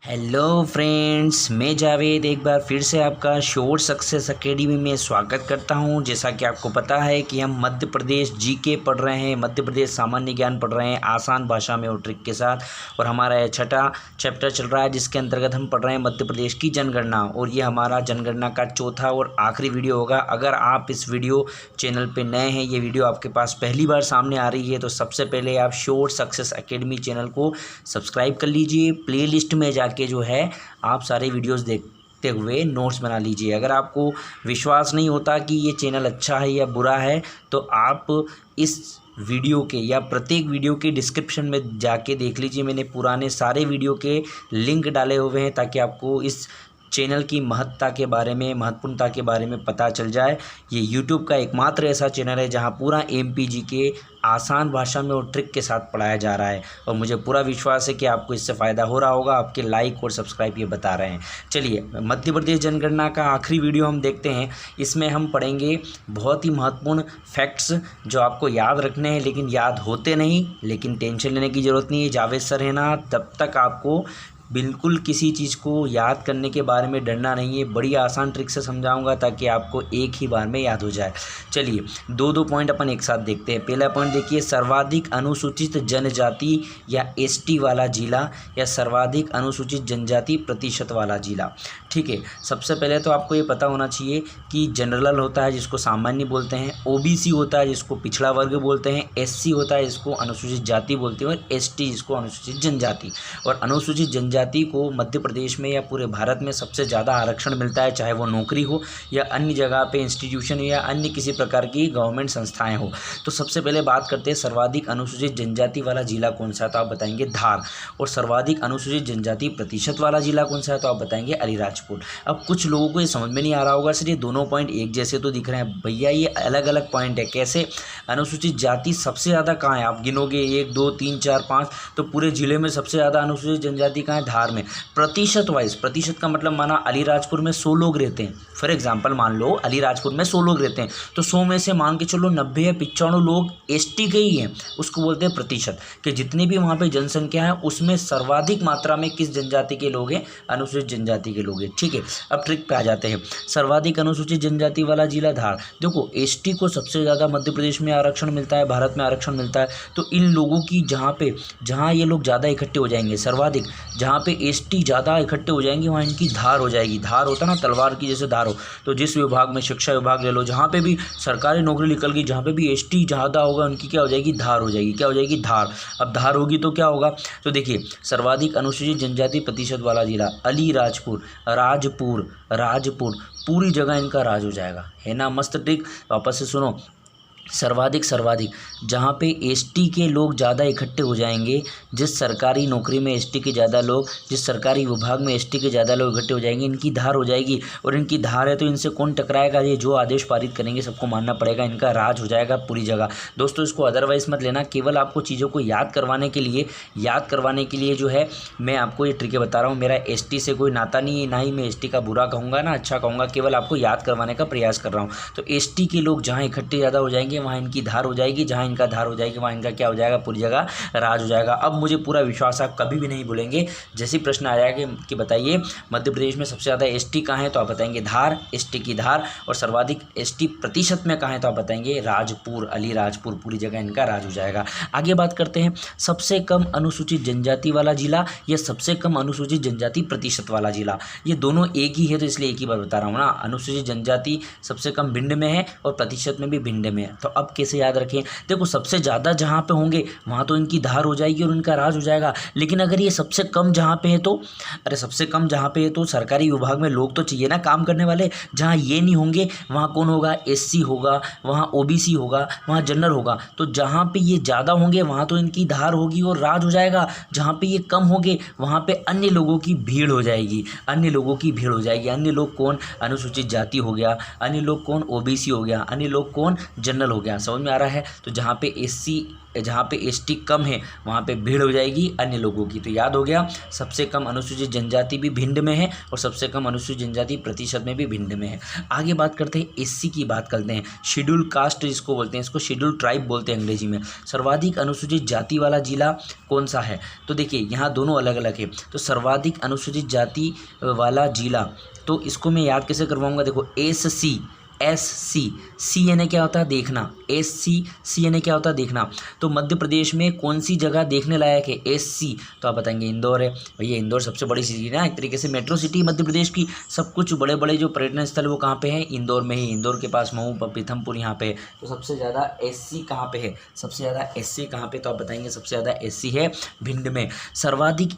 Hello friends, मैं जावेद एक बार फिर से आपका श्योर सक्सेस एकेडमी में स्वागत करता हूं। जैसा कि आपको पता है कि हम मध्य प्रदेश जीके पढ़ रहे हैं, मध्य प्रदेश सामान्य ज्ञान पढ़ रहे हैं आसान भाषा में और ट्रिक के साथ। और हमारा यह छठा चैप्टर चल रहा है जिसके अंतर्गत हम पढ़ रहे हैं मध्य प्रदेश की जनगणना। और ये हमारा जनगणना का चौथा और आखिरी वीडियो होगा। अगर आप इस वीडियो चैनल पर नए हैं, ये वीडियो आपके पास पहली बार सामने आ रही है, तो सबसे पहले आप श्योर सक्सेस एकेडमी चैनल को सब्सक्राइब कर लीजिए। प्ले लिस्ट में जाके जो है आप सारे वीडियोस देखते हुए नोट्स बना लीजिए। अगर आपको विश्वास नहीं होता कि ये चैनल अच्छा है या बुरा है, तो आप इस वीडियो के या प्रत्येक वीडियो के डिस्क्रिप्शन में जाके देख लीजिए। मैंने पुराने सारे वीडियो के लिंक डाले हुए हैं ताकि आपको इस चैनल की महत्ता के बारे में, महत्वपूर्णता के बारे में पता चल जाए। ये यूट्यूब का एकमात्र ऐसा चैनल है जहां पूरा एमपीजी के आसान भाषा में और ट्रिक के साथ पढ़ाया जा रहा है। और मुझे पूरा विश्वास है कि आपको इससे फ़ायदा हो रहा होगा। आपके लाइक और सब्सक्राइब ये बता रहे हैं। चलिए, मध्य प्रदेश जनगणना का आखिरी वीडियो हम देखते हैं। इसमें हम पढ़ेंगे बहुत ही महत्वपूर्ण फैक्ट्स जो आपको याद रखने हैं, लेकिन याद होते नहीं। लेकिन टेंशन लेने की ज़रूरत नहीं है, जावेद सर है ना, तब तक आपको बिल्कुल किसी चीज़ को याद करने के बारे में डरना नहीं है। बड़ी आसान ट्रिक से समझाऊंगा ताकि आपको एक ही बार में याद हो जाए। चलिए, दो पॉइंट अपन एक साथ देखते हैं। पहला पॉइंट देखिए, सर्वाधिक अनुसूचित जनजाति या एसटी वाला जिला या सर्वाधिक अनुसूचित जनजाति प्रतिशत वाला जिला। ठीक है, सबसे पहले तो आपको ये पता होना चाहिए कि जनरल होता है जिसको सामान्य बोलते हैं, ओबीसी होता है जिसको पिछड़ा वर्ग बोलते हैं, एससी होता है जिसको अनुसूचित जाति बोलते हैं, और एसटी जिसको अनुसूचित जनजाति। और अनुसूचित जनजाति को मध्य प्रदेश में या पूरे भारत में सबसे ज़्यादा आरक्षण मिलता है, चाहे वो नौकरी हो या अन्य जगह पे इंस्टीट्यूशन या अन्य किसी प्रकार की गवर्नमेंट संस्थाएं हो। तो सबसे पहले बात करते हैं सर्वाधिक अनुसूचित जनजाति वाला जिला कौन सा है, तो आप बताएंगे धार। और सर्वाधिक अनुसूचित जनजाति प्रतिशत वाला जिला कौन सा है, तो आप बताएंगे अलीराजपुर। अब कुछ लोगों को ये समझ में नहीं आ रहा होगा, सर ये दोनों पॉइंट एक जैसे तो दिख रहे हैं। भैया ये अलग अलग पॉइंट है। कैसे? अनुसूचित जाति सबसे ज़्यादा कहाँ है, आप गिनोगे 1 2 3 4 5, तो पूरे जिले में सबसे ज़्यादा अनुसूचित जनजाति कहाँ है, धार में। प्रतिशत वाइज, प्रतिशत का मतलब माना अलीराजपुर में 100 लोग रहते हैं। फॉर एग्जांपल मान लो अलीराजपुर में 100 लोग रहते हैं, तो 100 में से मान के चलो 90 या 95 लोग एसटी के ही हैं। उसको बोलते हैं प्रतिशत, कि जितनी भी वहाँ पे जनसंख्या है उसमें सर्वाधिक मात्रा में किस जनजाति के लोग हैं, अनुसूचित जनजाति के लोग हैं। ठीक है, अब ट्रिक पे आ जाते हैं। सर्वाधिक अनुसूचित जनजाति वाला जिला धार। देखो, एसटी को सबसे ज़्यादा मध्य प्रदेश में आरक्षण मिलता है, भारत में आरक्षण मिलता है। तो इन लोगों की जहाँ ये लोग ज़्यादा इकट्ठे हो जाएंगे, सर्वाधिक जहाँ पे एसटी ज़्यादा इकट्ठे हो जाएंगे वहाँ इनकी धार हो जाएगी। धार होता ना तलवार की जैसे धार हो, तो जिस विभाग में, शिक्षा विभाग ले लो, जहाँ पे भी सरकारी नौकरी निकल गई, जहाँ पे भी एसटी ज़्यादा होगा उनकी क्या हो जाएगी, धार हो जाएगी। क्या हो जाएगी, धार। अब धार होगी तो क्या होगा, तो देखिए सर्वाधिक अनुसूचित जनजाति प्रतिशत वाला जिला अलीराजपुर, राजपुर पूरी जगह इनका राज हो जाएगा। है ना मस्त ट्रिक। वापस से सुनो, सर्वाधिक जहाँ पे एसटी के लोग ज़्यादा इकट्ठे हो जाएंगे, जिस सरकारी नौकरी में एसटी के ज़्यादा लोग, जिस सरकारी विभाग में एसटी के ज़्यादा लोग इकट्ठे हो जाएंगे, इनकी धार हो जाएगी। और इनकी धार है तो इनसे कौन टकराएगा, ये जो आदेश पारित करेंगे सबको मानना पड़ेगा, इनका राज हो जाएगा पूरी जगह। दोस्तों, इसको अदरवाइज मत लेना। केवल आपको चीज़ों को याद करवाने के लिए जो है मैं आपको ये ट्रिकें बता रहा हूँ। मेरा एसटी से कोई नाता नहीं है, ना ही मैं एसटी का बुरा कहूँगा ना अच्छा कहूँगा, केवल आपको याद करवाने का प्रयास कर रहा हूँ। तो एसटी के लोग जहाँ इकट्ठे ज़्यादा हो जाएंगे वहाँ इनकी धार हो जाएगी, जहाँ इनका धार हो जाएगी वहाँ इनका क्या हो जाएगा, पूरी जगह राज हो जाएगा। अब मुझे पूरा विश्वास आप कभी भी नहीं भूलेंगे। जैसे प्रश्न आ जाएगा कि बताइए मध्य प्रदेश में सबसे ज़्यादा एसटी कहाँ है, तो आप बताएंगे धार, एसटी की धार। और सर्वाधिक एसटी प्रतिशत में कहाँ है, तो आप बताएंगे राजपुर, अलीराजपुर, पूरी जगह इनका राज हो जाएगा। आगे बात करते हैं, सबसे कम अनुसूचित जनजाति वाला जिला या सबसे कम अनुसूचित जनजाति प्रतिशत वाला जिला। ये दोनों एक ही है, तो इसलिए एक ही बार बता रहा हूँ ना। अनुसूचित जनजाति सबसे कम भिंड में है और प्रतिशत में भी भिंड में है। तो अब कैसे याद रखें, देखो सबसे ज़्यादा जहाँ पे होंगे वहाँ तो इनकी धार हो जाएगी और इनका राज हो जाएगा। लेकिन अगर ये सबसे कम जहाँ पे है तो, अरे सबसे कम जहाँ पे है तो सरकारी विभाग में लोग तो चाहिए ना काम करने वाले। जहाँ ये नहीं होंगे वहाँ कौन होगा, एससी होगा, वहाँ ओबीसी होगा, वहाँ जनरल होगा। तो जहाँ पे ये ज़्यादा होंगे वहाँ तो इनकी धार होगी और राज हो जाएगा। जहाँ पे ये कम होंगे वहाँ पे अन्य लोगों की भीड़ हो जाएगी, अन्य लोग कौन, अनुसूचित जाति हो गया, अन्य लोग कौन, ओबीसी हो गया, अन्य लोग कौन, जनरल हो गया। समझ में आ रहा है। तो जहाँ पे एससी जहाँ पे एसटी कम है वहाँ पे भीड़ हो जाएगी अन्य लोगों की। तो याद हो गया, सबसे कम अनुसूचित जनजाति भी भिंड में है और सबसे कम अनुसूचित जनजाति प्रतिशत में भी भिंड में है। आगे बात करते हैं एससी की बात करते हैं, शेड्यूल कास्ट जिसको बोलते हैं, इसको शेड्यूल ट्राइब बोलते हैं अंग्रेजी में। सर्वाधिक अनुसूचित जाति वाला जिला कौन सा है? तो देखिए यहाँ दोनों अलग अलग है। तो सर्वाधिक अनुसूचित जाति वाला जिला, तो इसको मैं याद कैसे करवाऊंगा, देखो SC यानी क्या होता है देखना, SC यानी क्या होता है देखना। तो मध्य प्रदेश में कौन सी जगह देखने लायक है? SC, तो आप बताएंगे इंदौर है। भैया इंदौर सबसे बड़ी सिटी ना, एक तरीके से मेट्रो सिटी मध्य प्रदेश की। सब कुछ बड़े बड़े जो पर्यटन स्थल वो कहाँ पे हैं? इंदौर में ही। इंदौर के पास मऊ पीथमपुर यहाँ पे। तो सबसे ज़्यादा SC कहाँ पे है? सबसे ज़्यादा SC कहाँ पे? तो आप बताएंगे सबसे ज़्यादा SC है भिंड में। सर्वाधिक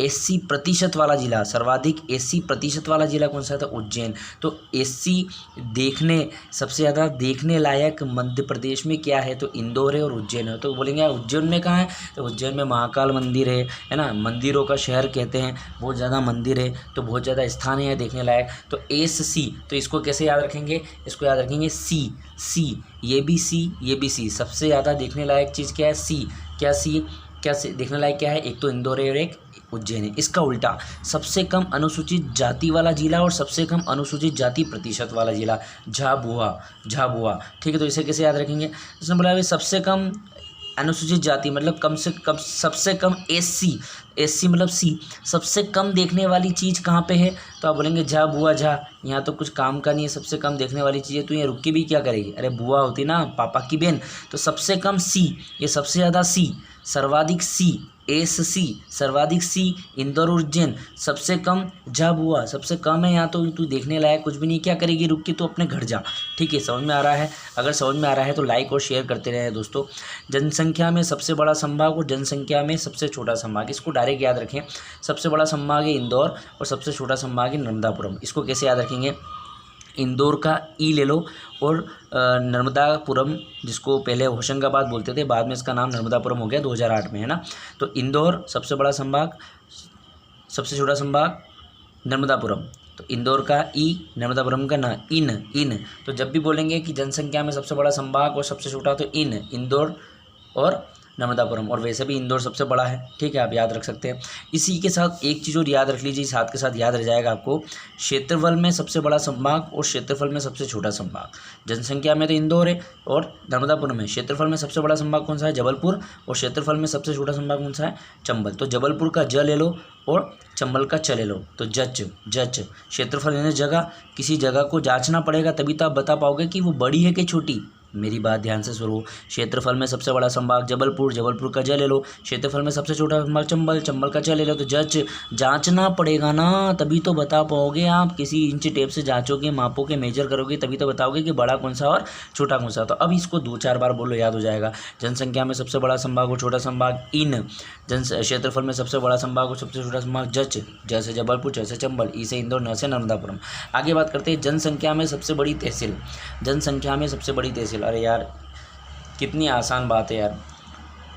SC प्रतिशत वाला जिला, सर्वाधिक SC प्रतिशत वाला जिला कौन सा था? उज्जैन। तो SC देखने सबसे ज़्यादा देखने लायक मध्य प्रदेश में क्या है? तो इंदौर है और उज्जैन है। तो बोलेंगे उज्जैन में कहाँ है? तो उज्जैन में महाकाल मंदिर है ना, मंदिरों का शहर कहते हैं, बहुत ज़्यादा मंदिर है, तो बहुत ज़्यादा स्थान है देखने लायक। तो SC, तो इसको कैसे याद रखेंगे? इसको याद रखेंगे C, ये भी C, सबसे ज़्यादा देखने लायक चीज़ क्या है? C, क्या देखने लायक क्या है? एक तो इंदौर है और एक उज्जैन है। इसका उल्टा सबसे कम अनुसूचित जाति वाला जिला और सबसे कम अनुसूचित जाति प्रतिशत वाला जिला, झाबुआ। ठीक है, तो इसे कैसे याद रखेंगे? इसने बोला सबसे कम अनुसूचित जाति मतलब कम से कम, सबसे कम SC मतलब C, सबसे कम देखने वाली चीज़ कहाँ पे है? तो आप बोलेंगे बुआ यहाँ तो कुछ काम का नहीं है, सबसे कम देखने वाली चीज़ है, तो ये रुक के भी क्या करेगी? अरे बुआ होती ना, पापा की बहन। तो सबसे कम C, ये सबसे ज़्यादा C, सर्वाधिक SC, सर्वाधिक C इंदौर उज्जैन, सबसे कम झाबुआ, सबसे कम है यहाँ तो तू देखने लायक कुछ भी नहीं, क्या करेगी? रुक के तो अपने घर जा। ठीक है, समझ में आ रहा है? अगर समझ में आ रहा है तो लाइक और शेयर करते रहे दोस्तों। जनसंख्या में सबसे बड़ा संभाग और जनसंख्या में सबसे छोटा संभाग, इसको डायरेक्ट याद रखें। सबसे बड़ा संभाग है इंदौर और सबसे छोटा संभाग है नर्मदापुरम। इसको कैसे याद रखेंगे? इंदौर का ई ले लो और नर्मदापुरम, जिसको पहले होशंगाबाद बोलते थे, बाद में इसका नाम नर्मदापुरम हो गया 2008 में, है ना। तो इंदौर सबसे बड़ा संभाग, सबसे छोटा संभाग नर्मदापुरम। तो इंदौर का ई, नर्मदापुरम का ना इन। तो जब भी बोलेंगे कि जनसंख्या में सबसे बड़ा संभाग और सबसे छोटा, तो इंदौर और नर्मदापुरम, और वैसे भी इंदौर सबसे बड़ा है। ठीक है, आप याद रख सकते हैं। इसी के साथ एक चीज़ और याद रख लीजिए, साथ के साथ याद रह जाएगा आपको, क्षेत्रफल में सबसे बड़ा संभाग और क्षेत्रफल में सबसे छोटा संभाग। जनसंख्या में तो इंदौर है और नर्मदापुरम है। क्षेत्रफल में सबसे बड़ा संभाग कौन सा है? जबलपुर। और क्षेत्रफल में सबसे छोटा संभाग कौन सा है? चंबल। तो जबलपुर का ज ले लो और चंबल का च ले लो, तो जच। क्षेत्रफल यानी जगह, किसी जगह को जांचना पड़ेगा तभी तो आप बता पाओगे कि वो बड़ी है कि छोटी। मेरी बात ध्यान से सुनो। क्षेत्रफल में सबसे बड़ा संभाग जबलपुर का ज ले लो। क्षेत्रफल में सबसे छोटा संभाग चंबल का च ले लो, तो जच। जांचना पड़ेगा ना, तभी तो बता पाओगे आप। किसी इंच टेप से जांचोगे, मापोगे, मेजर करोगे, तभी तो बताओगे कि बड़ा कौन सा और छोटा कौन सा। तो अब इसको 2-4 बार बोलो, याद हो जाएगा। जनसंख्या में सबसे बड़ा संभाग और छोटा संभाग इन। क्षेत्रफल में सबसे बड़ा संभाग और सबसे छोटा संभाग जच, जैसे जबलपुर, जैसे चंबल, ई से इंदौर, न से नर्मदापुरम। आगे बात करते हैं जनसंख्या में सबसे बड़ी तहसील। जनसंख्या में सबसे बड़ी तहसील, अरे यार कितनी आसान बात है यार।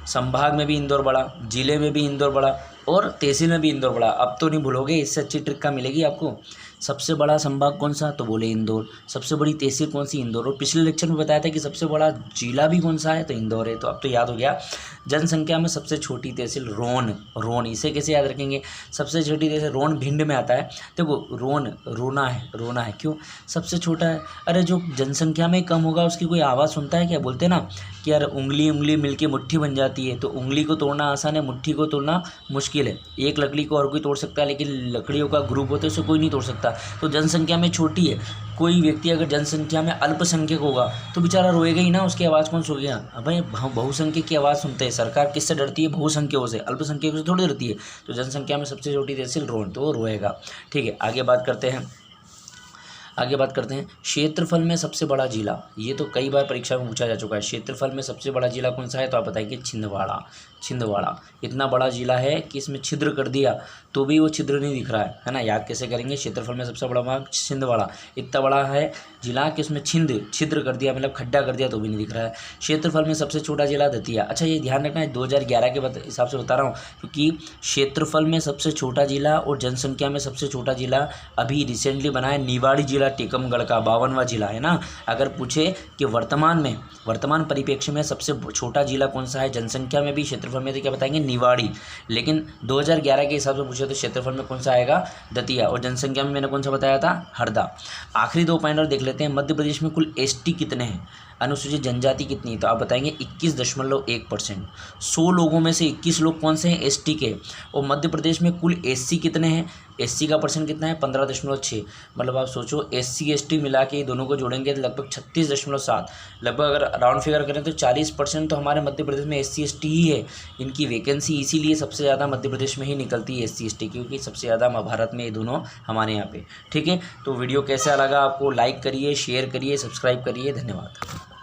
संभाग में भी इंदौर बड़ा, जिले में भी इंदौर बड़ा और तहसील में भी इंदौर बड़ा। अब तो नहीं भूलोगे, इससे अच्छी ट्रिक का मिलेगी आपको। सबसे बड़ा संभाग कौन सा? तो बोले इंदौर। सबसे बड़ी तहसील कौन सी? इंदौर। और पिछले लेक्चर में बताया था कि सबसे बड़ा जिला भी कौन सा है? तो इंदौर है। तो अब तो याद हो गया। जनसंख्या में सबसे छोटी तहसील रोन। इसे कैसे याद रखेंगे? सबसे छोटी तहसील रोन भिंड में आता है। देखो रोना है। क्यों? सबसे छोटा है। अरे जो जनसंख्या में कम होगा उसकी कोई आवाज़ सुनता है क्या? बोलते ना कि यार उंगली मिलके मुट्ठी बन जाती है। तो उंगली को तोड़ना आसान है, मुट्ठी को तोड़ना मुश्किल है। एक लकड़ी को और कोई तोड़ सकता है, लेकिन लकड़ियों का ग्रुप होता है उसे कोई नहीं तोड़ सकता। तो जनसंख्या में छोटी है। कोई व्यक्ति अगर जनसंख्या में अल्पसंख्यक होगा तो बेचारा रोएगा ही ना, उसकी आवाज़ कौन सुनेगा? भाई बहुसंख्यक की आवाज़ सुनते हैं। सरकार किससे डरती है? बहुसंख्यकों से, अल्पसंख्यकों से थोड़ी डरती है। तो जनसंख्या में सबसे छोटी तहसील रोन, तो वो रोएगा। ठीक है, आगे बात करते हैं क्षेत्रफल में सबसे बड़ा जिला। ये तो कई बार परीक्षा में पूछा जा चुका है। क्षेत्रफल में सबसे बड़ा जिला कौन सा है? तो आप बताइए छिंदवाड़ा। इतना बड़ा जिला है कि इसमें छिद्र कर दिया तो भी वो छिद्र नहीं दिख रहा है ना। याद कैसे करेंगे? क्षेत्रफल में सबसे बड़ा भाग छिंदवाड़ा। इतना बड़ा है जिला कि उसमें छिद्र कर दिया, मतलब खड्डा कर दिया तो भी नहीं दिख रहा है। क्षेत्रफल में सबसे छोटा जिला दतिया। अच्छा, ये ध्यान रखना है, 2011 के हिसाब से बता रहा हूँ, क्योंकि क्षेत्रफल में सबसे छोटा जिला और जनसंख्या में सबसे छोटा जिला अभी रिसेंटली बना है, निवाड़ी जिला जिला टीकमगढ़ का 52वां जिला है ना। अगर पूछे कि वर्तमान परिप्रेक्ष्य में सबसे छोटा जिला कौन सा है जनसंख्या में भी क्षेत्रफल में, तो क्या बताएंगे निवाड़ी। लेकिन 2011 के हिसाब से पूछे तो क्षेत्रफल में कौन सा आएगा दतिया, और जनसंख्या में मैंने कौन सा बताया था हरदा। आखिरी 2 पॉइंट और देख लेते हैं। मध्य प्रदेश में कुल एसटी कितने हैं, अनुसूचित जनजाति कितनी है, तो आप बताएंगे 21.1%। 100 लोगों में से 21 लोग कौन से हैं एसटी के। और मध्य प्रदेश में कुल एससी कितने हैं, एससी का परसेंट कितना है 15.6। मतलब आप सोचो एससी एसटी मिला के दोनों को जोड़ेंगे तो लगभग 36.7, लगभग अगर राउंड फिगर करें तो 40% तो हमारे मध्य प्रदेश में एससी एसटी ही है। इनकी वैकेंसी इसीलिए सबसे ज़्यादा मध्य प्रदेश में ही निकलती है एससी एसटी, क्योंकि सबसे ज़्यादा भारत में ये दोनों हमारे यहाँ पे। ठीक है, तो वीडियो कैसा लगा आपको, लाइक करिए, शेयर करिए, सब्सक्राइब करिए। धन्यवाद।